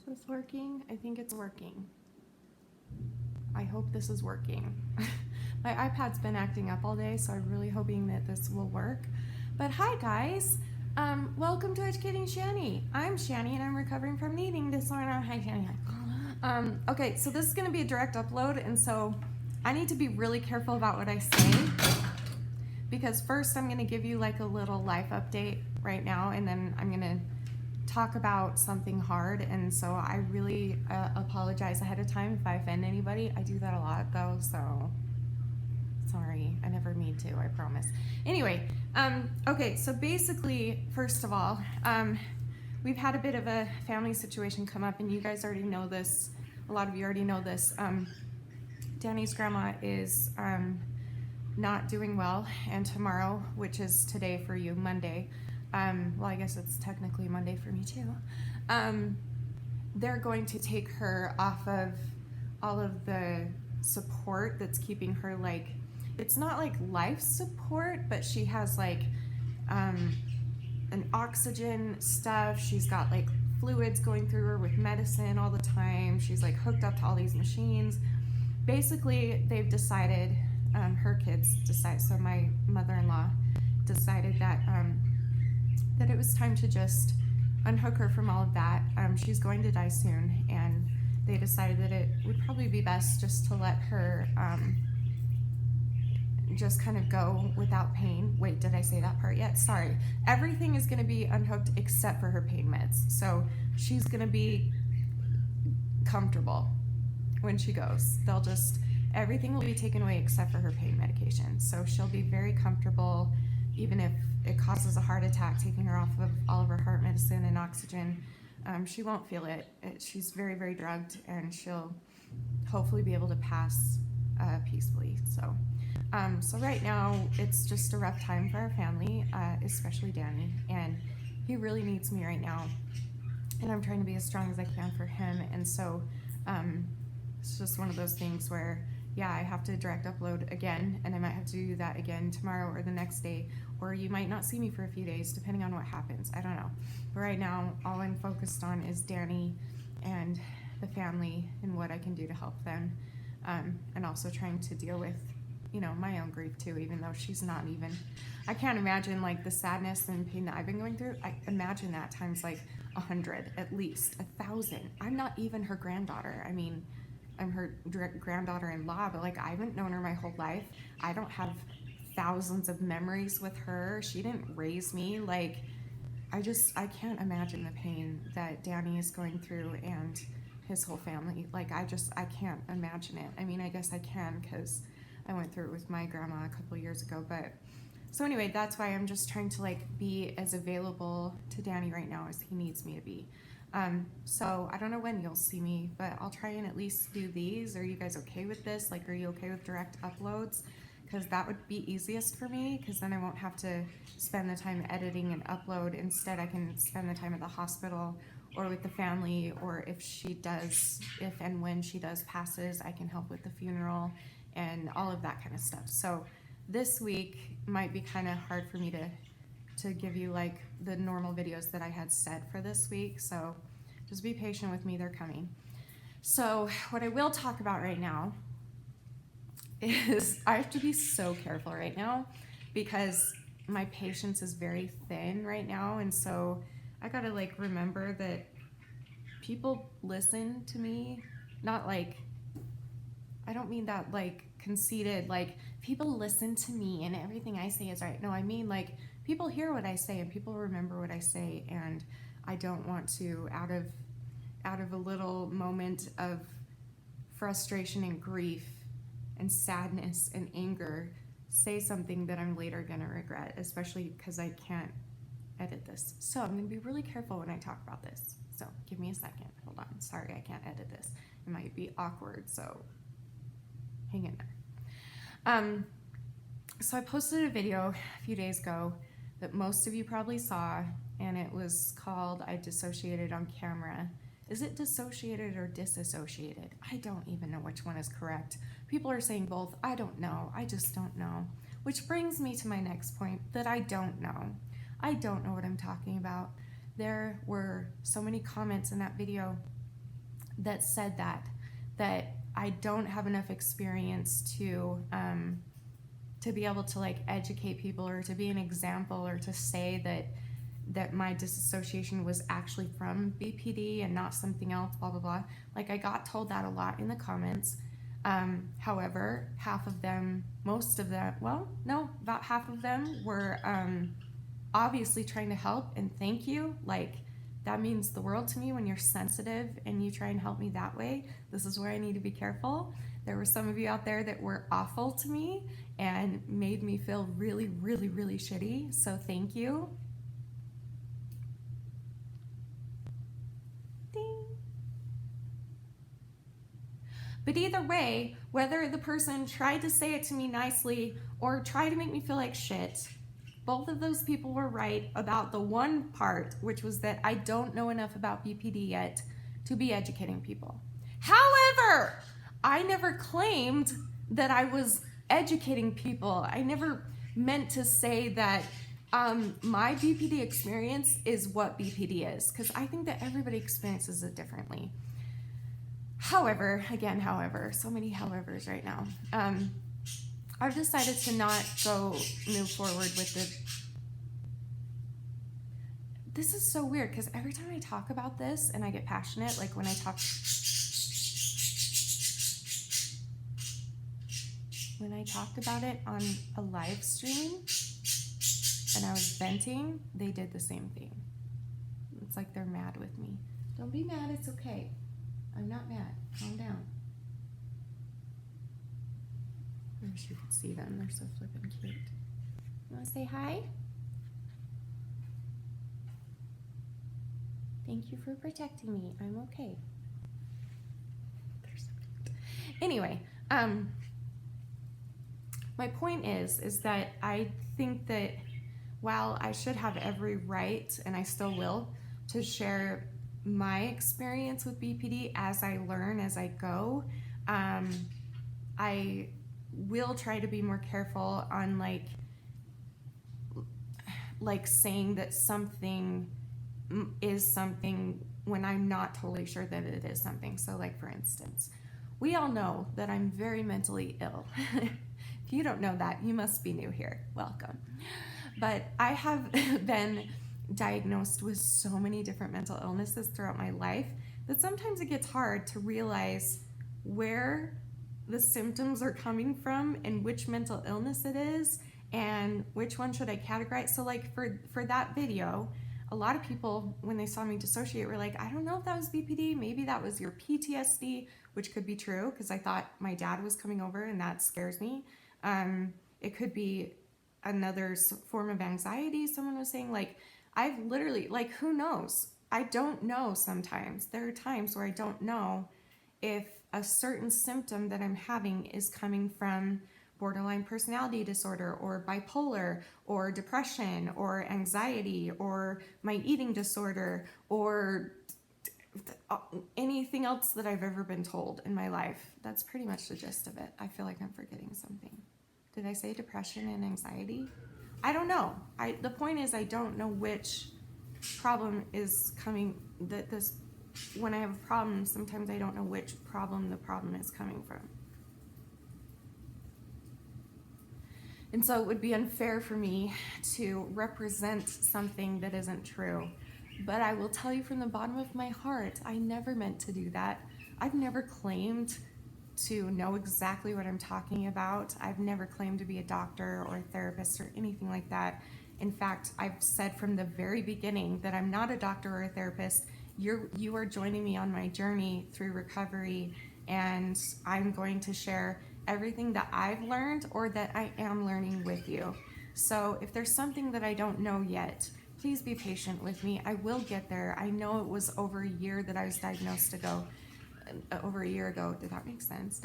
this working? I think it's working. I hope this is working. My iPad's been acting up all day, so I'm really hoping that this will work. But hi guys, welcome to Educating Shani. I'm Shani and I'm recovering from an eating disorder. Hi Shani. Okay, so this is gonna be a direct upload, and so I need to be really careful about what I say, because first I'm gonna give you like a little life update right now, and then I'm gonna talk about something hard, and so I really apologize ahead of time if I offend anybody. I do that a lot though, so sorry. I never mean to, I promise. Anyway, okay, so basically, first of all, we've had a bit of a family situation come up, and you guys already know this. A lot of you already know this. Danny's grandma is not doing well, and tomorrow, which is today for you, Monday, well, I guess it's technically Monday for me too, they're going to take her off of all of the support that's keeping her, like, it's not like life support, but she has like an oxygen stuff. She's got like fluids going through her with medicine all the time. She's like hooked up to all these machines. Basically, they've decided, her kids decide, so my mother-in-law decided that that it was time to just unhook her from all of that. She's going to die soon, and they decided that it would probably be best just to let her just kind of go without pain. Wait, did I say that part yet? Sorry. Everything is going to be unhooked except for her pain meds. So she's going to be comfortable when she goes. They'll just, everything will be taken away except for her pain medication. So she'll be very comfortable, even if it causes a heart attack, taking her off of all of her heart medicine and oxygen. She won't feel it. She's very, very drugged, and she'll hopefully be able to pass peacefully. So right now it's just a rough time for our family, especially Danny, and he really needs me right now, and I'm trying to be as strong as I can for him. And so it's just one of those things where, yeah, I have to direct upload again, and I might have to do that again tomorrow or the next day, or you might not see me for a few days depending on what happens. I don't know. But right now, all I'm focused on is Danny and the family and what I can do to help them, and also trying to deal with, you know, my own grief too, even though she's not even, I can't imagine like the sadness and pain that I've been going through. I imagine that times like 100, at least 1,000. I'm not even her granddaughter. I mean, I'm her granddaughter-in-law, but like I haven't known her my whole life. I don't have thousands of memories with her. She didn't raise me. Like, I can't imagine the pain that Danny is going through and his whole family. Like, I can't imagine it. I mean, I guess I can, because I went through it with my grandma a couple years ago. But so anyway, that's why I'm just trying to like be as available to Danny right now as he needs me to be. So I don't know when you'll see me, but I'll try and at least do these. Are you guys okay with this? Like, are you okay with direct uploads? Because that would be easiest for me, because then I won't have to spend the time editing and upload. Instead, I can spend the time at the hospital or with the family, or if and when she does passes, I can help with the funeral and all of that kind of stuff. So this week might be kind of hard for me to give you like the normal videos that I had set for this week. So just be patient with me, they're coming. So what I will talk about right now is I have to be so careful right now, because my patience is very thin right now. And so I gotta like remember that people listen to me, not like, I don't mean that like conceited, like people listen to me and everything I say is right. No, I mean like people hear what I say and people remember what I say, and I don't want to, out of a little moment of frustration and grief and sadness and anger, say something that I'm later gonna regret, especially because I can't edit this. So I'm gonna be really careful when I talk about this. So give me a second, hold on. Sorry, I can't edit this. It might be awkward, so hang in there. So I posted a video a few days ago that most of you probably saw, and it was called I Dissociated on Camera. Is it dissociated or disassociated? I don't even know which one is correct. People are saying both. I don't know. I just don't know. Which brings me to my next point, that I don't know. I don't know what I'm talking about. There were so many comments in that video that said that I don't have enough experience to be able to like educate people or to be an example or to say that my disassociation was actually from BPD and not something else, blah blah blah. Like I got told that a lot in the comments. However, half of them, most of them, well, no, about half of them were obviously trying to help, and thank you. Like that means the world to me when you're sensitive and you try and help me that way. This is where I need to be careful. There were some of you out there that were awful to me and made me feel really, really, really shitty. So thank you. Ding. But either way, whether the person tried to say it to me nicely or tried to make me feel like shit, both of those people were right about the one part, which was that I don't know enough about BPD yet to be educating people. However, I never claimed that I was educating people. I never meant to say that my BPD experience is what BPD is, because I think that everybody experiences it differently. However, so many howevers right now. I've decided to not move forward with this is so weird because every time I talk about this and I get passionate, like when I talked about it on a live stream and I was venting, they did the same thing. It's like they're mad with me. Don't be mad, it's okay. I'm not mad. Calm down. I wish you could see them. They're so flippin' cute. You want to say hi? Thank you for protecting me. I'm okay. They're so cute. Anyway, my point is that I think that while I should have every right, and I still will, to share my experience with BPD as I learn, as I go, I will try to be more careful on like saying that something is something when I'm not totally sure that it is something. So like for instance, we all know that I'm very mentally ill. If you don't know that, you must be new here. Welcome. But I have been diagnosed with so many different mental illnesses throughout my life that sometimes it gets hard to realize where the symptoms are coming from and which mental illness it is and which one should I categorize. So like for that video, a lot of people, when they saw me dissociate, were like, I don't know if that was BPD, maybe that was your PTSD, which could be true because I thought my dad was coming over and that scares me. It could be another form of anxiety, someone was saying. Like I've literally, like, who knows? I don't know sometimes. There are times where I don't know if a certain symptom that I'm having is coming from borderline personality disorder or bipolar or depression or anxiety or my eating disorder or anything else that I've ever been told in my life. That's pretty much the gist of it. I feel like I'm forgetting something. Did I say depression and anxiety? I don't know. The point is I don't know which problem is coming, when I have a problem, sometimes I don't know which problem the problem is coming from. And so it would be unfair for me to represent something that isn't true. But I will tell you from the bottom of my heart, I never meant to do that. I've never claimed to know exactly what I'm talking about. I've never claimed to be a doctor or a therapist or anything like that. In fact, I've said from the very beginning that I'm not a doctor or a therapist. You are joining me on my journey through recovery, and I'm going to share everything that I've learned or that I am learning with you. So if there's something that I don't know yet, please be patient with me. I will get there. I know it was over a year that I was diagnosed ago. Over a year ago, did that make sense?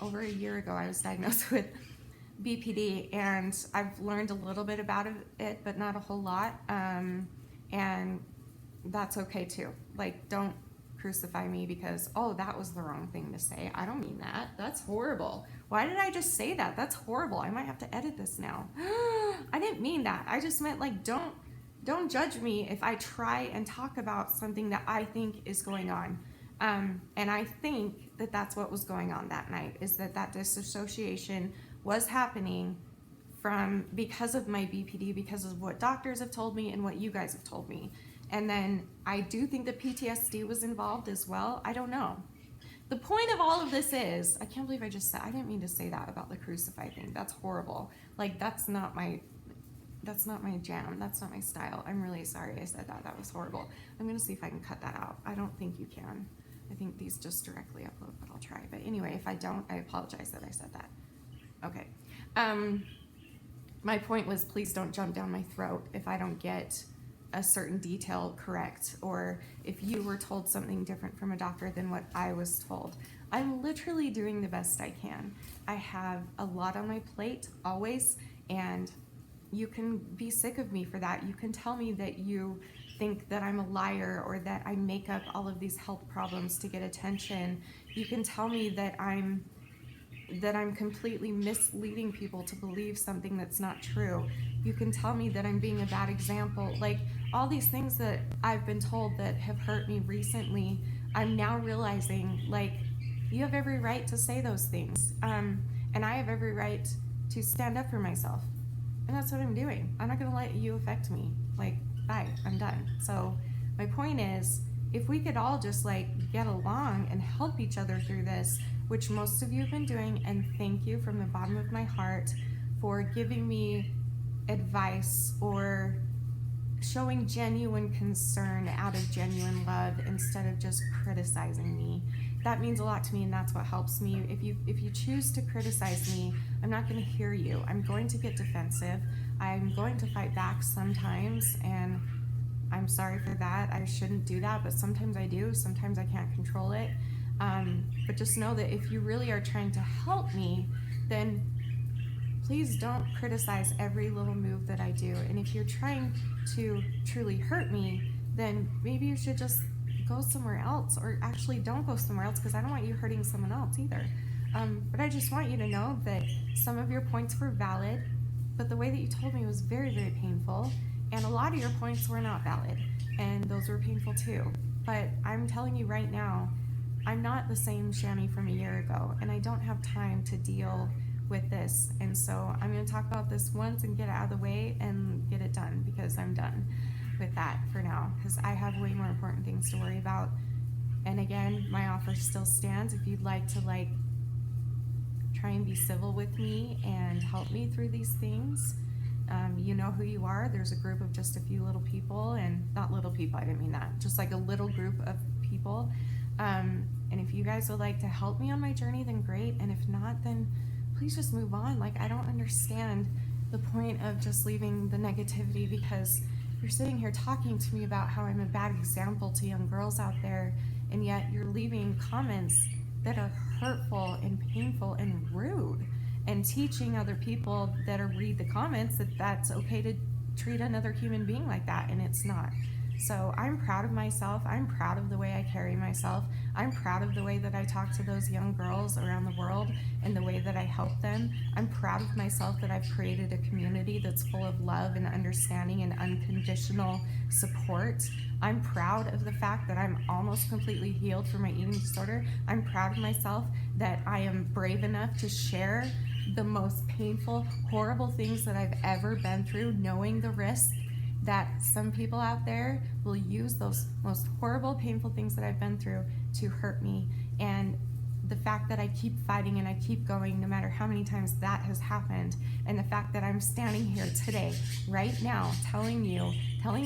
Over a year ago, I was diagnosed with BPD, and I've learned a little bit about it, but not a whole lot. And that's okay too. Like, don't crucify me because, oh, that was the wrong thing to say. I don't mean that. That's horrible. Why did I just say that? That's horrible. I might have to edit this now. I didn't mean that. I just meant, like, don't judge me if I try and talk about something that I think is going on. And I think that that's what was going on that night, is that disassociation was happening because of my BPD, because of what doctors have told me and what you guys have told me. And then I do think that PTSD was involved as well. I don't know. The point of all of this is, I can't believe I didn't mean to say that about the crucify thing. That's horrible. Like, that's not my jam. That's not my style. I'm really sorry I said that. That was horrible. I'm gonna see if I can cut that out. I don't think you can. I think these just directly upload, but I'll try. But anyway, if I don't, I apologize that I said that. Okay. My point was, please don't jump down my throat if I don't get a certain detail correct, or if you were told something different from a doctor than what I was told. I'm literally doing the best I can. I have a lot on my plate always, and you can be sick of me for that. You can tell me that you think that I'm a liar, or that I make up all of these health problems to get attention. You can tell me that I'm completely misleading people to believe something that's not true. You can tell me that I'm being a bad example. Like, all these things that I've been told that have hurt me recently, I'm now realizing, like, you have every right to say those things. And I have every right to stand up for myself. And that's what I'm doing. I'm not gonna let you affect me. Like, bye, I'm done. So my point is, if we could all just like get along and help each other through this, which most of you have been doing, and thank you from the bottom of my heart for giving me advice or showing genuine concern out of genuine love instead of just criticizing me. That means a lot to me, and that's what helps me. If you choose to criticize me, I'm not going to hear you. I'm going to get defensive. I'm going to fight back sometimes, and I'm sorry for that. I shouldn't do that, but sometimes I do. Sometimes I can't control it. But just know that if you really are trying to help me, then please don't criticize every little move that I do. And if you're trying to truly hurt me, then maybe you should just go somewhere else, or actually don't go somewhere else, because I don't want you hurting someone else either. But I just want you to know that some of your points were valid, but the way that you told me was very, very painful. And a lot of your points were not valid, and those were painful too. But I'm telling you right now, I'm not the same Shami from a year ago, and I don't have time to deal with this. And so I'm going to talk about this once and get it out of the way and get it done, because I'm done with that for now, because I have way more important things to worry about. And again, my offer still stands. If you'd like to try and be civil with me and help me through these things, you know who you are. There's a group of just a few little people, and not little people, I didn't mean that, just like a little group of people. And if you guys would like to help me on my journey, then great. And if not, then please just move on. Like, I don't understand the point of just leaving the negativity, because you're sitting here talking to me about how I'm a bad example to young girls out there, and yet you're leaving comments that are hurtful and painful and rude, and teaching other people that read the comments that that's okay to treat another human being like that, and it's not. So I'm proud of myself. I'm proud of the way I carry myself. I'm proud of the way that I talk to those young girls around the world and the way that I help them. I'm proud of myself that I've created a community that's full of love and understanding and unconditional support. I'm proud of the fact that I'm almost completely healed from my eating disorder. I'm proud of myself that I am brave enough to share the most painful, horrible things that I've ever been through, knowing the risk that some people out there will use those most horrible, painful things that I've been through to hurt me. And the fact that I keep fighting and I keep going no matter how many times that has happened, and the fact that I'm standing here today, right now, telling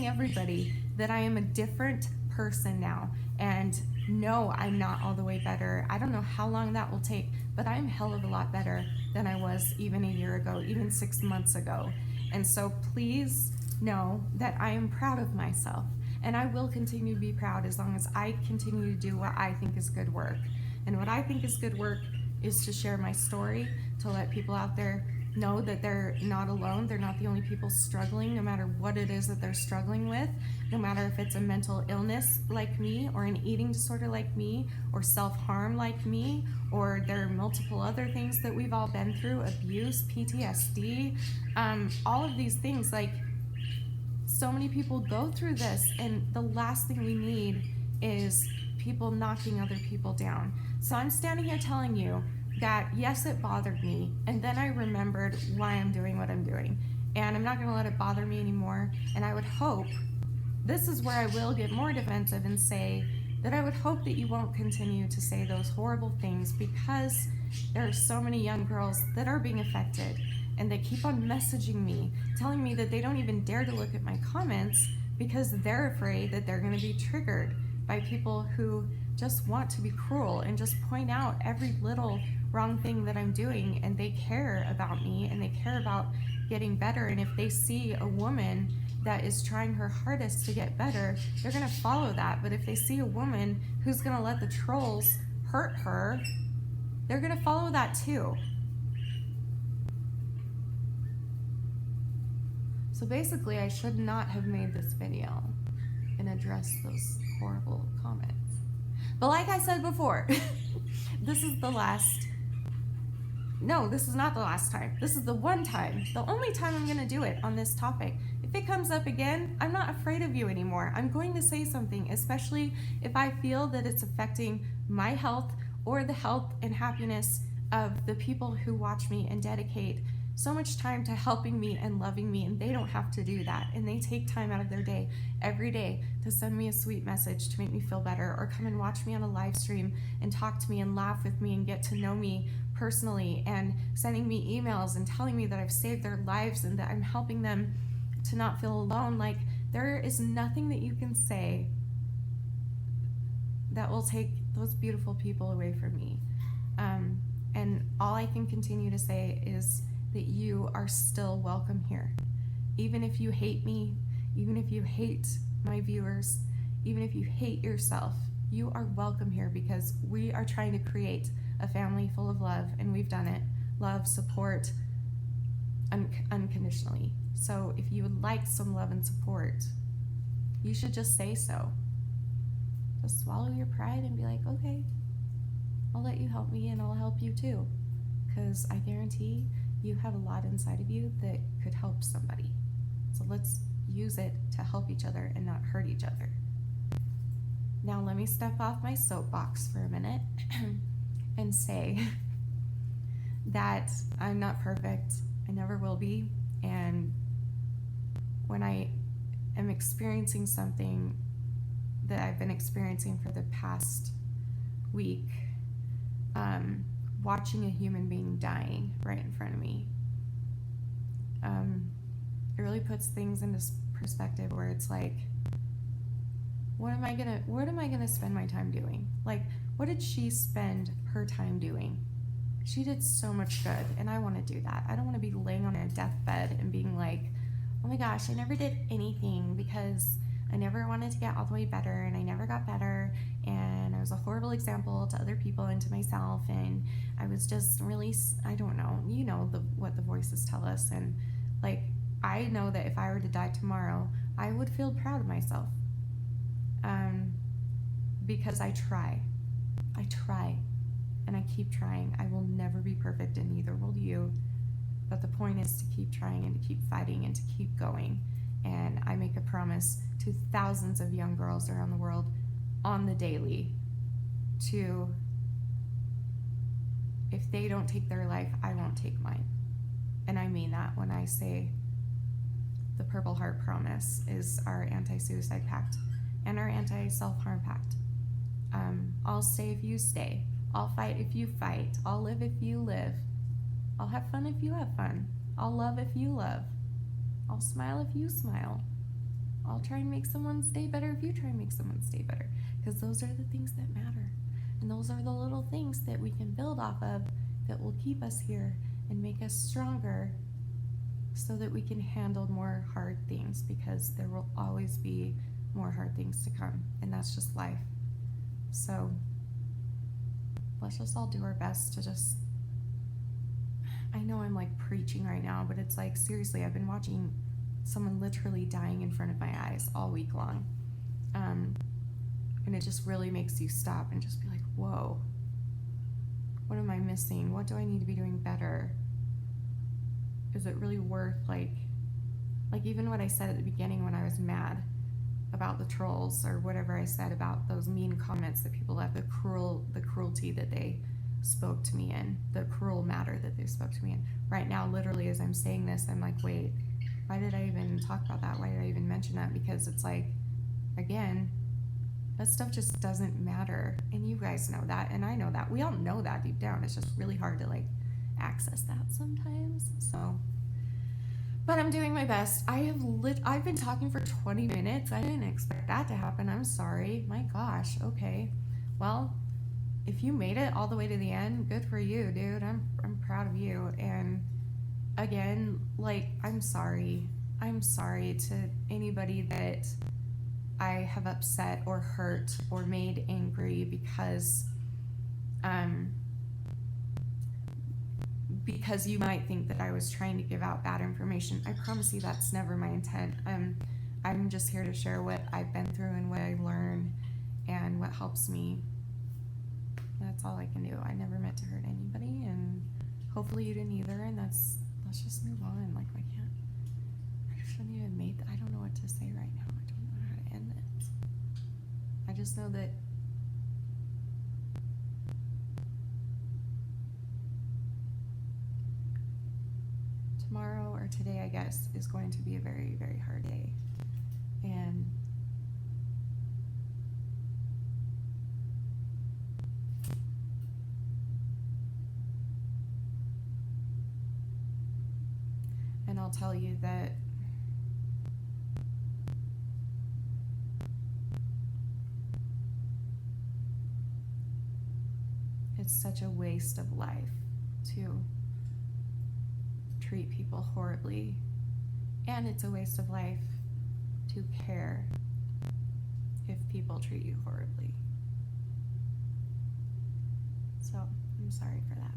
everybody that I am a different person now. And no, I'm not all the way better. I don't know how long that will take, but I'm hell of a lot better than I was even a year ago, even 6 months ago. And so please know that I am proud of myself, and I will continue to be proud as long as I continue to do what I think is good work. And what I think is good work is to share my story, to let people out there know that they're not alone. They're not the only people struggling, no matter what it is that they're struggling with, no matter if it's a mental illness like me, or an eating disorder like me, or self-harm like me, or there are multiple other things that we've all been through, abuse, PTSD, all of these things. Like, so many people go through this, and the last thing we need is people knocking other people down. So I'm standing here telling you that yes, it bothered me, and then I remembered why I'm doing what I'm doing, and I'm not going to let it bother me anymore. And I would hope, this is where I will get more defensive and say that I would hope that you won't continue to say those horrible things, because there are so many young girls that are being affected, and they keep on messaging me, telling me that they don't even dare to look at my comments because they're afraid that they're going to be triggered by people who just want to be cruel and just point out every little wrong thing that I'm doing, and they care about me and they care about getting better. And if they see a woman that is trying her hardest to get better, they're going to follow that. But if they see a woman who's going to let the trolls hurt her, they're going to follow that too. So basically, I should not have made this video and addressed those horrible comments. But like I said before, this is the last. No, this is not the last time. This is the one time, the only time I'm going to do it on this topic. If it comes up again, I'm not afraid of you anymore. I'm going to say something, especially if I feel that it's affecting my health or the health and happiness of the people who watch me and dedicate so much time to helping me and loving me, and they don't have to do that. And they take time out of their day every day to send me a sweet message to make me feel better, or come and watch me on a live stream and talk to me and laugh with me and get to know me personally, and sending me emails and telling me that I've saved their lives and that I'm helping them to not feel alone. Like, there is nothing that you can say that will take those beautiful people away from me. And all I can continue to say is that you are still welcome here. Even if you hate me, even if you hate my viewers, even if you hate yourself, you are welcome here, because we are trying to create a family full of love, and we've done it. Love, support, unconditionally. So if you would like some love and support, you should just say so. Just swallow your pride and be like, okay, I'll let you help me, and I'll help you too. Because I guarantee you have a lot inside of you that could help somebody. So let's use it to help each other and not hurt each other. Now let me step off my soapbox for a minute and say that I'm not perfect. I never will be. And when I am experiencing something that I've been experiencing for the past week, watching a human being dying right in front of me, it really puts things into perspective, where it's like, what am I gonna spend my time doing? Like, what did she spend her time doing? She did so much good, and I want to do that. I don't want to be laying on a deathbed and being like, oh my gosh, I never did anything because I never wanted to get all the way better, and I never got better, and I was a horrible example to other people and to myself, and I was just really, I don't know, you know what the voices tell us. And like, I know that if I were to die tomorrow, I would feel proud of myself, because I try, and I keep trying. I will never be perfect, and neither will you, but the point is to keep trying and to keep fighting and to keep going. And I make a promise to thousands of young girls around the world on the daily to, if they don't take their life, I won't take mine. And I mean that when I say the Purple Heart Promise is our anti-suicide pact and our anti-self-harm pact. I'll stay if you stay. I'll fight if you fight. I'll live if you live. I'll have fun if you have fun. I'll love if you love. I'll smile if you smile. I'll try and make someone's day better if you try and make someone's day better. Because those are the things that matter. And those are the little things that we can build off of that will keep us here and make us stronger, so that we can handle more hard things, because there will always be more hard things to come, and that's just life. So let's just all do our best to just, I know I'm like preaching right now, but it's like, seriously, I've been watching someone literally dying in front of my eyes all week long. And it just really makes you stop and just be like, whoa, what am I missing? What do I need to be doing better? Is it really worth, like even what I said at the beginning when I was mad, about the trolls or whatever I said about those mean comments that people left, the cruelty that they spoke to me in, the cruel matter that they spoke to me in. Right now, literally, as I'm saying this, I'm like, wait, why did I even talk about that? Why did I even mention that? Because it's like, again, that stuff just doesn't matter. And you guys know that, and I know that. We all know that deep down. It's just really hard to like access that sometimes. So, but I'm doing my best. I've been talking for 20 minutes. I didn't expect that to happen. I'm sorry. My gosh. Okay. Well, if you made it all the way to the end, good for you, dude. I'm proud of you. And again, like, I'm sorry. I'm sorry to anybody that I have upset or hurt or made angry because you might think that I was trying to give out bad information. I promise you that's never my intent. I'm just here to share what I've been through and what I learned and what helps me. That's all I can do. I never meant to hurt anybody, and hopefully you didn't either. And let's just move on. Like, I shouldn't even make that. I don't know what to say right now. I don't know how to end this. I just know that tomorrow, or today, I guess, is going to be a very, very hard day. And I'll tell you that it's such a waste of life to treat people horribly, and it's a waste of life to care if people treat you horribly. So I'm sorry for that.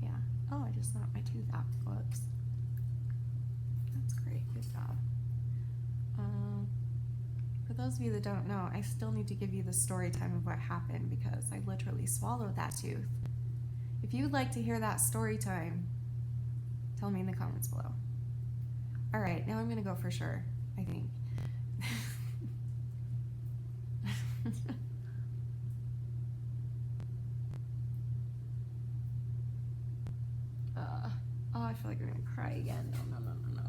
Yeah. Oh, I just knocked my tooth out. Whoops. That's great. Good job. For those of you that don't know, I still need to give you the story time of what happened because I literally swallowed that tooth. If you would like to hear that story time, tell me in the comments below. All right, now I'm gonna go for sure, I think. Oh, I feel like I'm gonna cry again. No.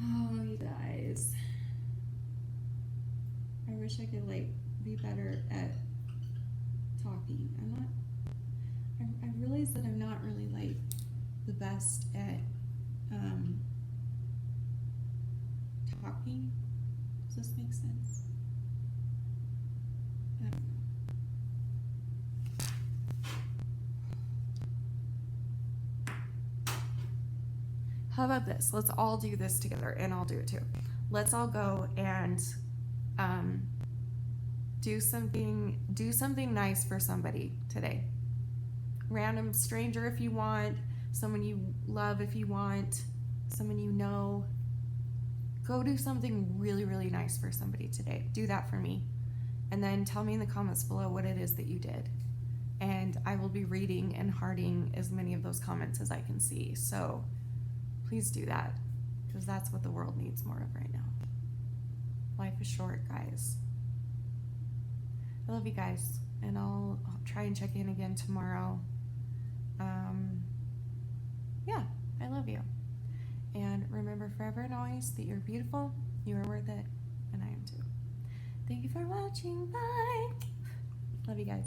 Oh, you guys. I wish I could like be better at talking. I realize that I'm not really like the best at talking. Does this make sense? I don't know. How about this? Let's all do this together, and I'll do it too. Let's all go and do something nice for somebody today. Random stranger if you want, someone you love if you want, someone you know. Go do something really, really nice for somebody today. Do that for me. And then tell me in the comments below what it is that you did. And I will be reading and hearting as many of those comments as I can see. So please do that, because that's what the world needs more of right now. Life is short, guys. I love you guys, and I'll try and check in again tomorrow. Yeah, I love you. And remember forever and always that you're beautiful, you are worth it, and I am too. Thank you for watching. Bye. Love you guys.